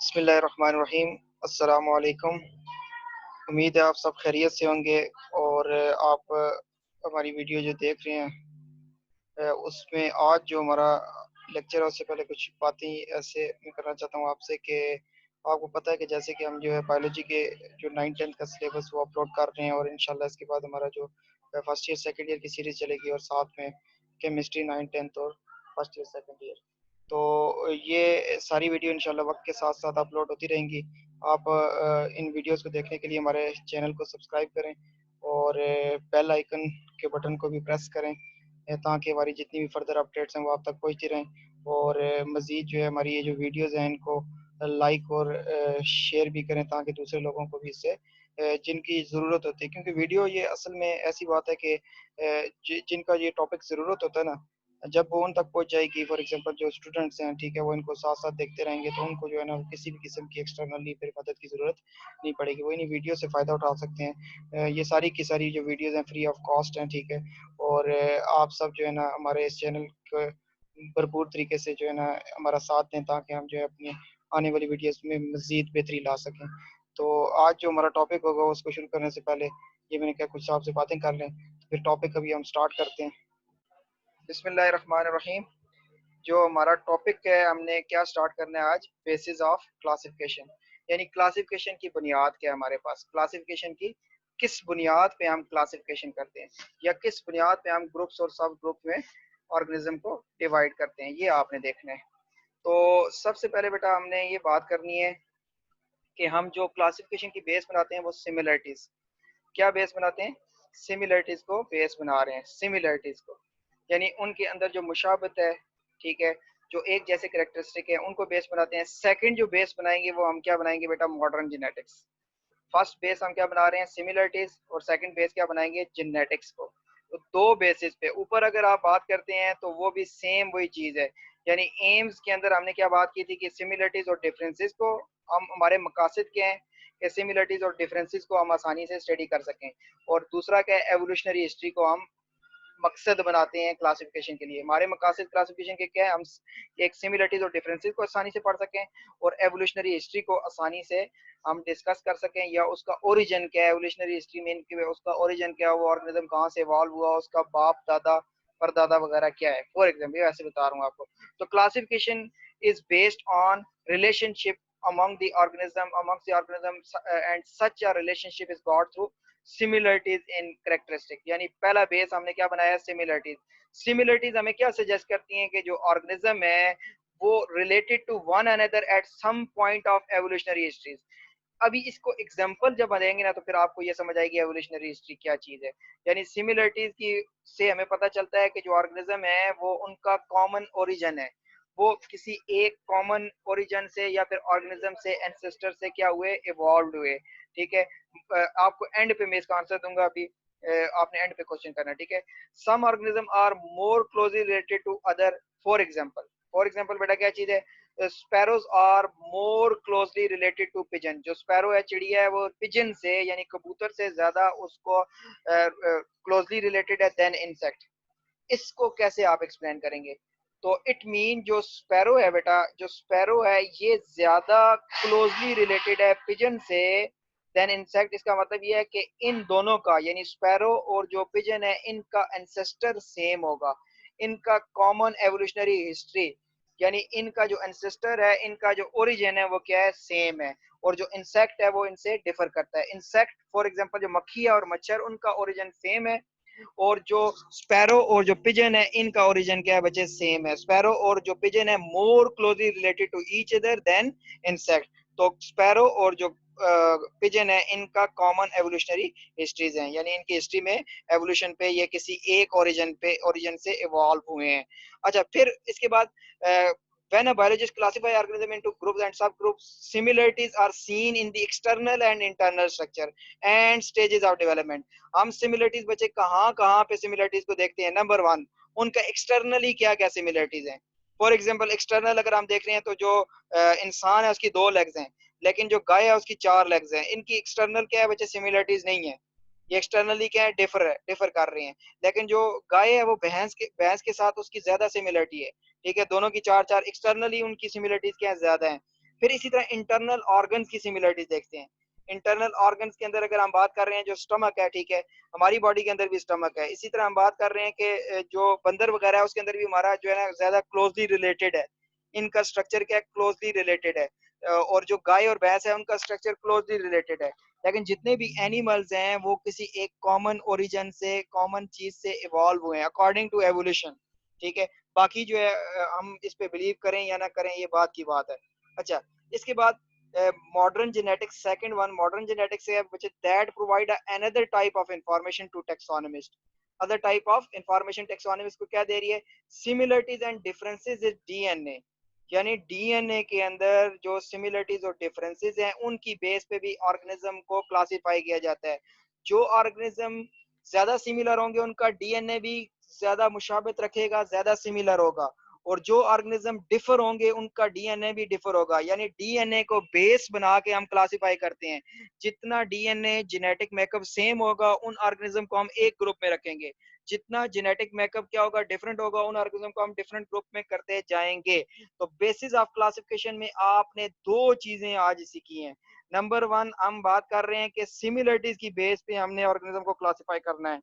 बिस्मिल्लाहिर्रहमानिर्रहीम। अस्सलामु अलैकुम। उम्मीद है आप सब खैरियत से होंगे और आप हमारी वीडियो जो देख रहे हैं उसमें आज जो हमारा लेक्चर है उससे पहले कुछ बातें ऐसे मैं करना चाहता हूँ आपसे कि आपको पता है कि जैसे कि हम जो है बायोलॉजी के जो 9-10 का सिलेबस वो अपलोड कर रहे हैं और इंशाल्लाह इसके बाद हमारा जो फर्स्ट ईयर सेकंड ईयर की सीरीज़ चलेगी और साथ में केमिस्ट्री 9-10 और फर्स्ट ईयर सेकंड ईयर। तो ये सारी वीडियो इंशाल्लाह वक्त के साथ साथ अपलोड होती रहेंगी। आप इन वीडियोस को देखने के लिए हमारे चैनल को सब्सक्राइब करें और बेल आइकन के बटन को भी प्रेस करें ताकि हमारी जितनी भी फर्दर अपडेट्स हैं वो आप तक पहुंचती रहें और मज़ीद जो है हमारी ये जो वीडियोस हैं इनको लाइक और शेयर भी करें ताकि दूसरे लोगों को भी इससे जिनकी ज़रूरत होती है, क्योंकि वीडियो ये असल में ऐसी बात है कि जिनका ये टॉपिक ज़रूरत होता है ना, जब वो उन तक पहुंच जाएगी, फॉर एग्जांपल जो स्टूडेंट्स हैं, ठीक है, वो इनको साथ साथ देखते रहेंगे तो उनको जो है ना किसी भी किस्म की एक्सटर्नली फिर मदद की ज़रूरत नहीं पड़ेगी, वो इन्हीं वीडियो से फ़ायदा उठा सकते हैं। ये सारी की सारी जो वीडियोज़ हैं फ्री ऑफ कॉस्ट हैं, ठीक है, और आप सब जो है ना हमारे इस चैनल को भरपूर तरीके से जो है ना हमारा साथ दें ताकि हम जो है अपनी आने वाली वीडियोस में मज़ीद बेहतरी ला सकें। तो आज जो हमारा टॉपिक होगा उसको शुरू करने से पहले ये मैंने कहा कुछ आपसे बातें कर लें, तो फिर टॉपिक अभी हम स्टार्ट करते हैं। बिस्मिल्लाहिर्रहमानिर्रहीम। जो हमारा टॉपिक है हमने क्या स्टार्ट करना है आज, बेसिस ऑफ क्लासिफिकेशन, यानी क्लासिफिकेशन की बुनियाद क्या है हमारे पास, क्लासिफिकेशन की किस बुनियाद पे हम क्लासिफिकेशन करते हैं या किस बुनियाद पे हम ग्रुप्स और सब ग्रुप में ऑर्गेनिज्म को डिवाइड करते हैं, ये आपने देखना है। तो सबसे पहले बेटा हमने ये बात करनी है कि हम जो क्लासिफिकेशन की बेस बनाते हैं वो सिमिलरिटीज, क्या बेस बनाते हैं, सिमिलरिटीज को बेस बना रहे हैं, सिमिलरिटीज को यानी उनके अंदर जो मुशाबत है, ठीक है, जो एक जैसे करेक्टरिस्टिक है उनको बेस बनाते हैं। सेकंड जो बेस बनाएंगे वो हम क्या बनाएंगे बेटा, मॉडर्न जेनेटिक्स। फर्स्ट बेस हम क्या बना रहे हैं, सिमिलरिटीज, और सेकंड बेस क्या बनाएंगे, जेनेटिक्स को। तो दो बेसिस पे ऊपर अगर आप बात करते हैं तो वो भी सेम वही चीज है, यानी एम्स के अंदर हमने क्या बात की थी कि सिमिलरिटीज और डिफरेंसेस को हम, हमारे मकासद क्या है कि सिमिलरिटीज और डिफरेंसेस को हम आसानी से स्टडी कर सकें, और दूसरा क्या है, एवोल्यूशनरी हिस्ट्री को हम मकसद बनाते हैं क्लासिफिकेशन के लिए। हमारे मकासद क्लासिफिकेशन के क्या है, हम एक सिमिलरिटीज और डिफरेंसेस को आसानी से पढ़ सकें और एवोल्यूशनरी हिस्ट्री को आसानी से हम डिस्कस कर सकें, या उसका ओरिजिन क्या है, एवोल्यूशनरी हिस्ट्री में उसका ओरिजिन क्या हुआ, ऑर्गेनिज्म कहाँ से इवॉल्व हुआ, उसका बाप दादा परदादा वगैरह क्या है, फॉर एग्जाम्पल ये वैसे बता रहा हूँ आपको। तो classification is based on relationship amongst the organism and such a relationship is got through similarities in characteristic, यानी पहला बेस हमने क्या बनाया, सिमिलरिटीज। सिमिलरिटीज हमें क्या सजेस्ट करती हैं कि जो ऑर्गेनिज्म है वो related to one another at some point of evolutionary history. अभी इसको एग्जांपल जब देंगे ना तो फिर आपको ये समझ आएगी एवोल्यूशनरी हिस्ट्री क्या चीज है। यानी सिमिलरिटीज की से हमें पता चलता है कि जो ऑर्गेनिज्म है वो उनका कॉमन ओरिजिन है, वो किसी एक कॉमन ओरिजिन से या फिर ऑर्गेनिज्म से, एंसेस्टर से क्या हुए, इवॉल्व हुए, ठीक है। आपको एंड पे मैं इसका आंसर दूंगा, अभी आपने एंड पे क्वेश्चन करना है, ठीक है। Some organism are more closely related to other, for example बेटा क्या चीज है, sparrows are more closely related to pigeon. जो स्पैरो है, चिड़िया है, वो पिजन से यानी कबूतर से ज्यादा उसको क्लोजली रिलेटेड है देन इंसेक्ट। इसको कैसे आप एक्सप्लेन करेंगे, तो इट मीन जो स्पैरो है बेटा, जो स्पैरो है ये ज्यादा क्लोजली रिलेटेड है पिजन से देन इंसेक्ट। इसका मतलब ये है कि इन दोनों का, यानी स्पैरो और जो पिजन है, इनका एंसेस्टर सेम होगा, इनका कॉमन एवोल्यूशनरी हिस्ट्री, यानी इनका जो एंसेस्टर है, इनका जो ओरिजिन है वो क्या है, सेम है। और जो इंसेक्ट है वो इनसे डिफर करता है। इंसेक्ट फॉर एग्जांपल जो मक्खी है और मच्छर, उनका ओरिजिन सेम है, और जो स्पैरो और जो पिजन है इनका ओरिजिन क्या है बच्चे, सेम है। स्पैरो और जो पिजन है more closely related to each other than insect. तो स्पैरो और जो पिजन है इनका कॉमन एवोल्यूशनरी हिस्ट्रीज हैं, यानी इनकी हिस्ट्री में एवोल्यूशन पे ये किसी एक ओरिजिन से इवॉल्व हुए हैं। अच्छा, फिर इसके बाद when a biologist classify organism into groups and subgroups, similarities are seen in the external and internal structure and stages of development. हम सिमिलरिटीज बच्चे कहाँ कहाँ पे सिमिलरिटीज को देखते हैं, नंबर वन, उनका एक्सटर्नली क्या क्या सिमिलरिटीज हैं। फॉर एग्जांपल एक्सटर्नल अगर हम देख रहे हैं तो जो इंसान है उसकी 2 लेग्स हैं, लेकिन जो गाय है उसकी 4 लेग्स हैं। इनकी एक्सटर्नल क्या है बच्चे, सिमिलरिटीज नहीं है, ये एक्सटर्नली क्या है, डिफर कर रहे हैं। लेकिन जो गाय है वो भैंस के साथ उसकी ज्यादा सिमिलरिटी है, ठीक है, दोनों की 4 4, एक्सटर्नली उनकी सिमिलरिटीज क्या है, ज्यादा है। फिर इसी तरह इंटरनल ऑर्गन्स की सिमिलरिटीज देखते हैं। इंटरनल ऑर्गन्स के अंदर अगर हम बात कर रहे हैं, जो स्टमक है, ठीक है, हमारी बॉडी के अंदर भी स्टमक है। इसी तरह हम बात कर रहे हैं कि जो बंदर वगैरह है उसके अंदर भी हमारा जो है ना ज्यादा क्लोजली रिलेटेड है, इनका स्ट्रक्चर क्या है, क्लोजली रिलेटेड है। और जो गाय और भैंस है उनका स्ट्रक्चर क्लोजली रिलेटेड है। लेकिन जितने भी एनिमल्स हैं वो किसी एक कॉमन ओरिजिन से, कॉमन चीज से इवॉल्व हुए हैं अकॉर्डिंग टू एवोल्यूशन, ठीक है। बाकी जो है हम इस पे बिलीव करें या ना करें ये बात की बात है। अच्छा, इसके बाद modern genetics, second one, modern genetics है which is that provide another type of information to taxonomist. other type of information taxonomist को क्या दे रही है, similarities and differences is DNA, यानी डीएनए के अंदर जो सिमिलरिटीज और डिफरेंसेस हैं उनकी बेस पे भी ऑर्गेनिज्म को क्लासिफाई किया जाता है। जो ऑर्गेनिज्म ज्यादा सिमिलर होंगे उनका डीएनए भी ज्यादा मुशाबित रखेगा, ज्यादा सिमिलर होगा। और जो ऑर्गेनिज्म डिफर होंगे उनका डीएनए भी डिफर होगा, यानी डीएनए को बेस बना के हम क्लासिफाई करते हैं। जितना डीएनए जेनेटिक मेकअप सेम होगा उन ऑर्गेनिज्म को हम एक ग्रुप में रखेंगे, जितना जेनेटिक मेकअप क्या होगा, डिफरेंट होगा, उन ऑर्गेनिज्म को हम डिफरेंट ग्रुप में करते जाएंगे। तो बेसिस ऑफ क्लासिफिकेशन में आपने दो चीजें आज सीखी हैं। नंबर वन, हम बात कर रहे हैं कि सिमिलरिटीज की बेस पे हमने ऑर्गेनिज्म को क्लासिफाई करना है।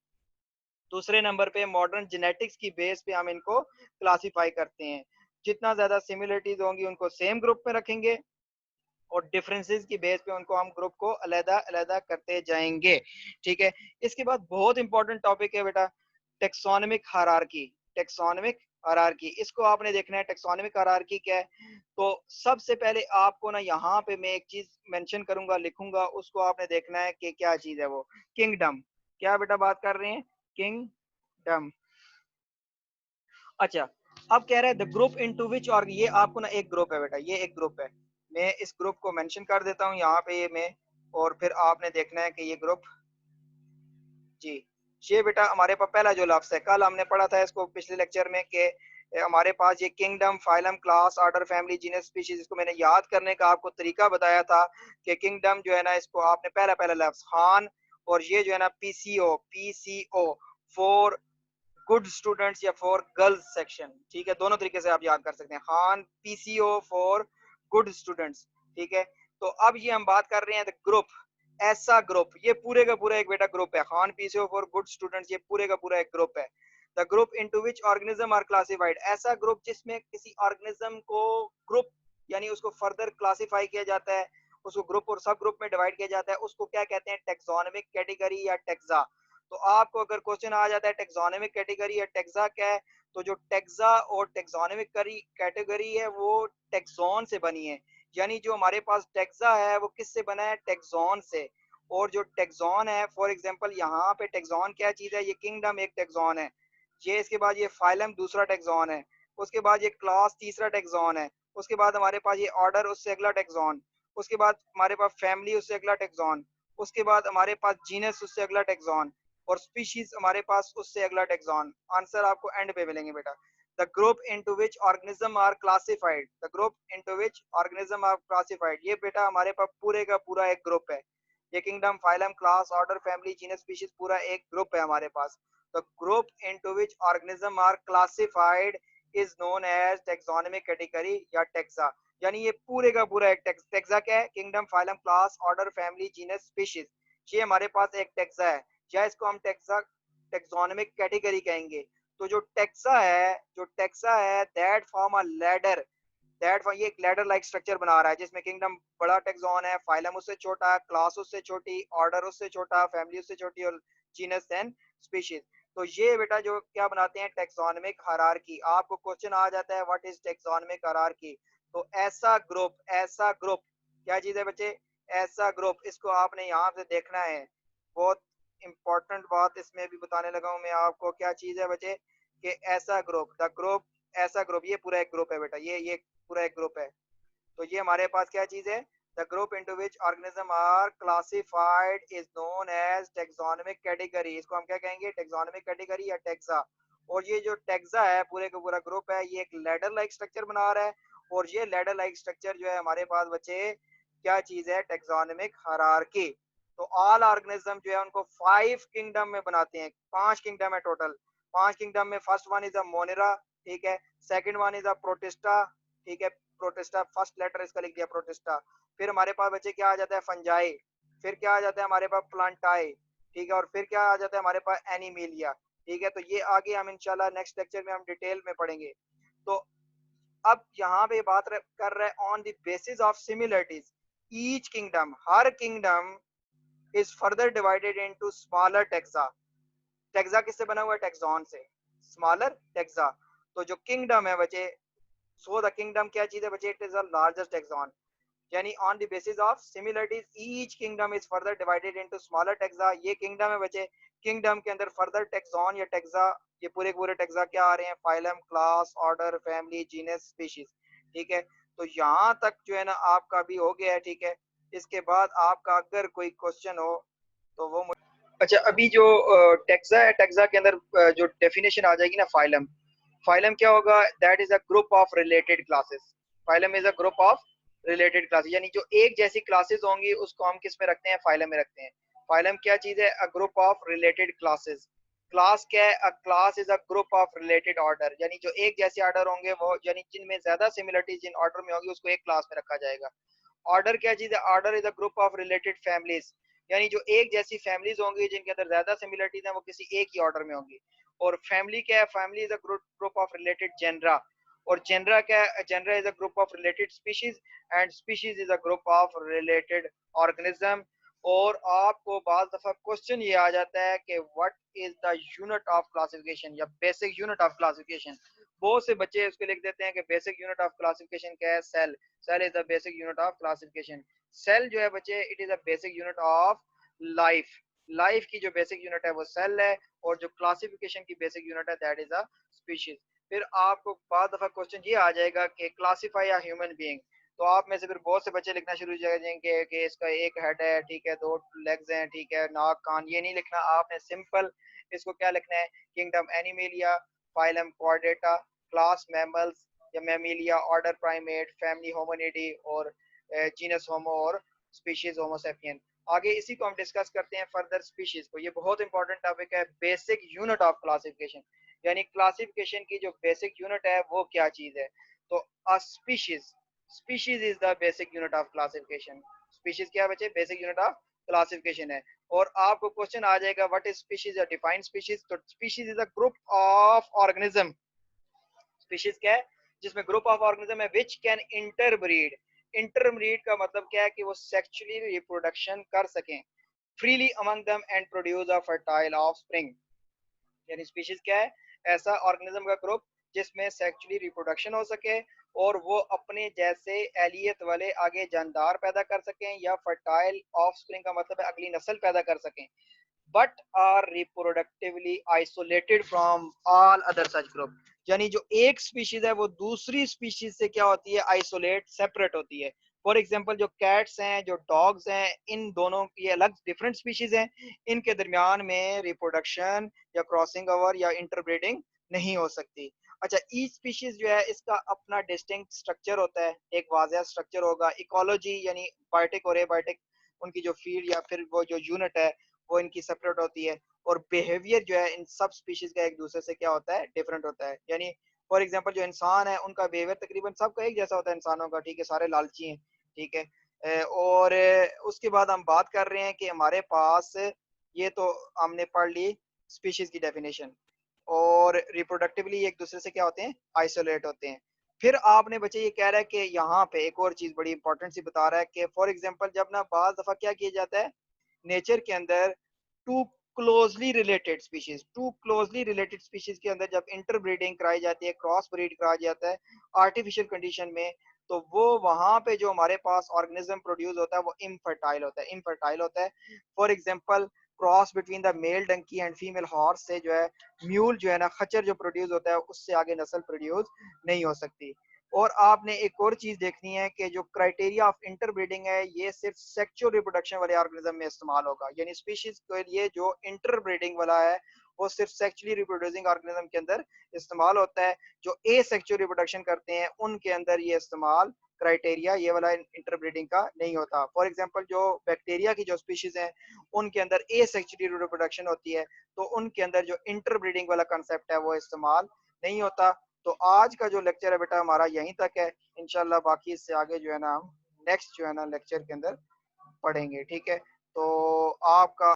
दूसरे नंबर पे मॉडर्न जेनेटिक्स की बेस पे हम इनको क्लासिफाई करते हैं। जितना ज्यादा सिमिलरिटीज होंगी उनको सेम ग्रुप में रखेंगे और डिफरेंसेस की बेस पे उनको हम ग्रुप को अलग अलग करते जाएंगे, ठीक है। इसके बाद बहुत इंपॉर्टेंट टॉपिक है बेटा, टेक्सोनोमिक हायरार्की। टेक्सोनोमिक हायरार्की, इसको आपने देखना है। टेक्सोनोमिक हायरार्की क्या है, तो सबसे पहले आपको ना यहाँ पे मैं एक चीज मेंशन करूंगा, लिखूंगा, उसको आपने देखना है कि क्या चीज है वो, किंगडम। क्या बेटा बात कर रहे हैं, किंगडम। अच्छा, अब कह रहा है द ग्रुप इनटू विच, और ये आपको ना एक ग्रुप है बेटा, ये एक ग्रुप है। मैं इस ग्रुप को मेंशन कर देता हूँ यहाँ पे ये मैं, और फिर आपने देखना है कि ये ग्रुप, जी, ये बेटा हमारे पास पहला जो लफ्ज है, कल हमने पढ़ा था इसको पिछले लेक्चर में कि हमारे पास ये kingdom, phylum, class, order, family, genus, species, इसको मैंने याद करने का आपको तरीका बताया था कि किंगडम जो है ना इसको आपने पहला पहला लफ्ज खान, और ये जो है ना PCO, PCO for good students या फॉर गर्ल्स सेक्शन, ठीक है, दोनों तरीके से आप याद कर सकते हैं, Khan PCO for good students, ठीक है। तो अब ये हम बात कर रहे हैं ग्रुप, ऐसा ग्रुप, ये पूरे का पूरा एक बेटा ग्रुप है, Khan PCO for good students, ये पूरे का पूरा एक ग्रुप है। The group into which organism are classified, ऐसा ग्रुप जिसमें किसी ऑर्गेनिज्म को ग्रुप यानी उसको फर्दर क्लासिफाई किया जाता है, उसको ग्रुप और सब ग्रुप में डिवाइड किया जाता है, उसको क्या कहते हैं, टेक्सोनोमिक कैटेगरी या टेक्सा। तो आपको अगर क्वेश्चन आ जाता है टेक्सोनोमिक कैटेगरी या टेक्सा क्या है, तो जो टेक्सा और टेक्सोनोमिक कैटेगरी है वो टेक्सोन से बनी है, यानी जो हमारे पास टेक्सा है वो किससे बना है, टेक्सोन से। और जो टेक्सोन है, फॉर एग्जांपल यहाँ पे टेक्सोन क्या चीज है, ये किंगडम एक टेक्सोन है, ये इसके बाद ये फाइलम दूसरा टेक्सोन है, उसके बाद ये क्लास तीसरा टेक्सोन है, उसके बाद हमारे पास ये ऑर्डर उससे अगला टेक्सोन, उसके बाद हमारे पास फैमिली उससे अगला टेक्सोन, उसके बाद हमारे पास जीनस उससे अगला टेक्सोन, और स्पीशीज हमारे पास उससे अगला टेक्सोन। आंसर आपको एंड पे मिलेंगे बेटा। The group into which organism are classified, the group into which organism are classified, ये बेटा हमारे पास पूरे का पूरा एक ग्रुप है। ये kingdom, phylum, class, order, family, genus, species पूरा एक ग्रुप है हमारे पास। The group into which organism are classified is known as taxonomic category या टेक्सा, यानी ये पूरे का पूरा एक टेक्सा क्या है, kingdom, phylum, class, order, family, genus, species, ये हमारे पास एक टेक्सा है, या इसको हम टेक्सा टेक्सोनोमिक कैटेगरी कहेंगे। तो जो टेक्सा है, जो टेक्सा है that form a ladder, that ये एक लैडर लाइक स्ट्रक्चर बना रहा है जिसमें किंगडम बड़ा टेक्सोन है, फाइलम उससे छोटा, क्लास उससे छोटी, ऑर्डर उससे छोटा, फैमिली उससे छोटी, और जीनस एंड स्पीशीज। तो ये बेटा जो क्या बनाते हैं, टेक्सोनोमिक हायरार्की। आपको क्वेश्चन आ जाता है व्हाट इज टेक्सोनोमिक हायरार्की, तो ऐसा ग्रुप, ऐसा ग्रुप क्या चीज है बच्चे, ऐसा ग्रुप, इसको आपने यहाँ से देखना है। बहुत इंपॉर्टेंट बात इसमें भी बताने लगा हूँ मैं आपको, क्या चीज है बच्चे, कि ऐसा ग्रुप, द ग्रुप, ऐसा ग्रुप, ये पूरा एक ग्रुप है बेटा, ये पूरा एक ग्रुप है। तो ये हमारे पास क्या चीज है, the group into which organism are classified is known as taxonomic category, इसको हम क्या कहेंगे, टेक्सोनोमिक कैटेगरी या टेक्सा। और ये जो टेक्सा है पूरे का पूरा ग्रुप है, ये एक लैडर लाइक स्ट्रक्चर बना रहा है, और ये लैडर लाइक स्ट्रक्चर जो है हमारे पास बच्चे क्या चीज है, टेक्सोनोमिक हायरार्की। तो ऑल ऑर्गेनिज्म जो है उनको 5 किंगडम में बनाते हैं, 5 किंगडम है टोटल। 5 किंगडम में first one is a Monera, ठीक है, second one is a protista, ठीक है, प्रोटिस्टा, फर्स्ट लेटर इसका लिख दिया प्रोटिस्टा। फिर हमारे पास बच्चे क्या आ जाता है, फंजाई। फिर क्या आ जाता है हमारे पास, प्लांटाई। ठीक है, और फिर क्या आ जाता है हमारे पास, एनिमेलिया। ठीक है, तो ये आगे हम इंशाल्लाह नेक्स्ट लेक्चर में हम डिटेल में पढ़ेंगे। तो अब यहाँ पे बात कर रहे हैं on the basis of similarities, each kingdom, her kingdom is further divided into smaller taxa. Taxa किससे बना हुआ है, टेक्सॉन से, स्मॉलर टेक्सा। तो जो किंगडम है बच्चे, सो द किंगडम क्या चीज है बच्चे, it is the largest taxon. यानी on the basis of similarities each kingdom is further divided into smaller taxa. ये किंगडम है बच्चे, किंगडम के अंदर फर्दर टेक्सॉन या टेक्सा, ये पूरे पूरे टेक्सा क्या आ रहे हैं, phylum, class, order, family, genus, species. ठीक है, तो यहाँ तक जो है ना आपका भी हो गया है। ठीक है, इसके बाद आपका अगर कोई क्वेश्चन हो तो वो अच्छा, अभी जो टेक्सा है, टेक्सा के अंदर जो डेफिनेशन आ जाएगी ना, फाइलम। फाइलम क्या होगा, that is a group of related classes. Phylum is a group of related classes, यानी जो एक जैसी क्लासेस होंगी उसको हम किस में रखते हैं, फाइलम में रखते हैं। फाइलम क्या चीज है, अ group of related classes. Class क्या है, अ class is a group of related order, यानी जो एक जैसे ऑर्डर होंगे वो, यानी जिनमें ज्यादा सिमिलरिटीज जिन ऑर्डर में होगी उसको एक क्लास में रखा जाएगा। ऑर्डर क्या चीज है, order is a group of related families, यानी जो एक जैसी फैमिलीज होंगी जिनके अंदर ज्यादा सिमिलरिटीज हैं वो किसी एक ही ऑर्डर में होंगी। और फैमिली क्या है, family is a group of related genera. और जेनरा क्या है, genera is a group of related species, and species is a group of related organism. और आपको बाज दफा क्वेश्चन ये आ जाता है कि what is the unit of classification या बेसिक यूनिट ऑफ क्लासिफिकेशन। बहुत से बच्चे उसको लिख देते हैं कि बेसिक यूनिट ऑफ क्लासिफिकेशन क्या है, cell. Cell is the basic unit of classification. Cell जो है बच्चे, it is a basic unit of life. Life की जो बेसिक यूनिट है वो सेल है, और जो क्लासिफिकेशन की बेसिक यूनिट है दैट इज अ स्पीशीज। फिर आपको बाद दफा क्वेश्चन ये आ जाएगा कि क्लासिफाई अ ह्यूमन बीइंग। तो आप में से फिर बहुत से बच्चे लिखना शुरू हो जाएंगे कि इसका एक हेड है, ठीक है, दो लेग्स हैं, ठीक है, नाक, कान। ये नहीं लिखना आपने, सिंपल इसको क्या लिखना है, kingdom animalia, phylum chordata, class mammals या mammalia, order primate, family hominidae, और जीनस होमो, और स्पीशीज होमो सेपियन। आगे इसी को हम डिस्कस करते हैं फर्दर स्पीशीज को। ये बहुत इंपॉर्टेंट टॉपिक है, बेसिक यूनिट ऑफ क्लासिफिकेशन, यानी क्लासिफिकेशन की जो बेसिक यूनिट है वो क्या चीज है। तो a species, species is the basic unit of classification. Species क्या बचे, बेसिक यूनिट ऑफ क्लासिफिकेशन है। और आपको क्वेश्चन आ जाएगा व्हाट इज स्पीशीज या डिफाइन स्पीशीज। तो species is a group of organism. Species क्या है, जिसमें ग्रुप ऑफ ऑर्गेनिज्म है विच कैन इंटरब्रीड। इंटरब्रीड का मतलब क्या है कि वो सेक्सुअली रिप्रोडक्शन कर सकें freely among them and produce a fertile offspring. यानी स्पीशीज क्या है, ऐसा ऑर्गेनिज्म का ग्रुप जिसमें सेक्सुअली रिप्रोडक्शन हो सके और वो अपने जैसे एलियत वाले आगे जानदार पैदा कर सकें, या फर्टाइल ऑफस्प्रिंग का मतलब है अगली नस्ल पैदा कर सकें, but are reproductively isolated from all other such group. यानी जो एक स्पीशीज है वो दूसरी स्पीशीज से क्या होती है, आइसोलेट, सेपरेट होती है। फॉर एग्जाम्पल जो कैट्स हैं, जो डॉग्स हैं, इन दोनों की अलग डिफरेंट स्पीशीज हैं, इनके दरमियान में रिप्रोडक्शन या क्रॉसिंग ओवर या इंटरब्रीडिंग नहीं हो सकती। अच्छा, ईच स्पीशीज जो है इसका अपना डिस्टिंक्ट स्ट्रक्चर होता है, एक वाज़ह स्ट्रक्चर होगा। इकोलॉजी यानी बायोटिक और एबायोटिक, उनकी जो फीड या फिर वो जो यूनिट है वो इनकी सेपरेट होती है। और बिहेवियर जो है इन सब स्पीशीज का एक दूसरे से क्या होता है, डिफरेंट होता है। यानी फॉर एग्जांपल जो इंसान है उनका बिहेवियर तकरीबन सबका एक जैसा होता है इंसानों का, ठीक है, सारे लालची हैं, ठीक है। और उसके बाद हम बात कर रहे हैं कि हमारे पास, ये तो हमने पढ़ ली स्पीशीज की डेफिनेशन, और रिप्रोडक्टिवली एक दूसरे से क्या होते हैं, आइसोलेट होते हैं। फिर आपने बच्चे ये कह रहा है कि यहाँ पे एक और चीज बड़ी इंपॉर्टेंट सी बता रहा है कि फॉर एग्जांपल जब ना बाज दफा क्या किया जाता है नेचर के अंदर, two closely related species, two closely related species के अंदर जब इंटरब्रीडिंग कराई जाती है, क्रॉस ब्रीड कराया जाता है आर्टिफिशियल कंडीशन में, तो वो वहां पे जो हमारे पास ऑर्गेनिज्म प्रोड्यूस होता है वो इनफर्टाइल होता है, इनफर्टाइल होता है। For example cross between the male donkey and female horse से जो है म्यूल जो है ना, खच्चर जो प्रोड्यूस होता है उससे आगे नस्ल प्रोड्यूस नहीं हो सकती। और आपने एक और चीज देखनी है कि जो क्राइटेरिया ऑफ इंटरब्रीडिंग है ये सिर्फ सेक्सुअल रिप्रोडक्शन वाले ऑर्गेनिज्म में इस्तेमाल होगा, यानी स्पीशीज के लिए जो इंटरब्रीडिंग वाला है वो सिर्फ सेक्सुअली रिप्रोड्यूसिंग ऑर्गेनिज्म के अंदर इस्तेमाल होता है। जो ए सेक्सुअल रिप्रोडक्शन करते हैं उनके अंदर ये इस्तेमाल क्राइटेरिया ये वाला इंटरब्रीडिंग का नहीं होता। फॉर एग्जांपल जो बैक्टीरिया की जो स्पीशीज हैं उनके अंदर ए सेक्सुअली रिप्रोडक्शन होती है, तो उनके अंदर जो इंटरब्रीडिंग वाला कंसेप्ट है वो इस्तेमाल नहीं होता। तो आज का जो लेक्चर है बेटा हमारा यहीं तक है। इंशाल्लाह बाकी इससे आगे जो है ना हम नेक्स्ट जो है ना लेक्चर के अंदर पढ़ेंगे, ठीक है। तो आपका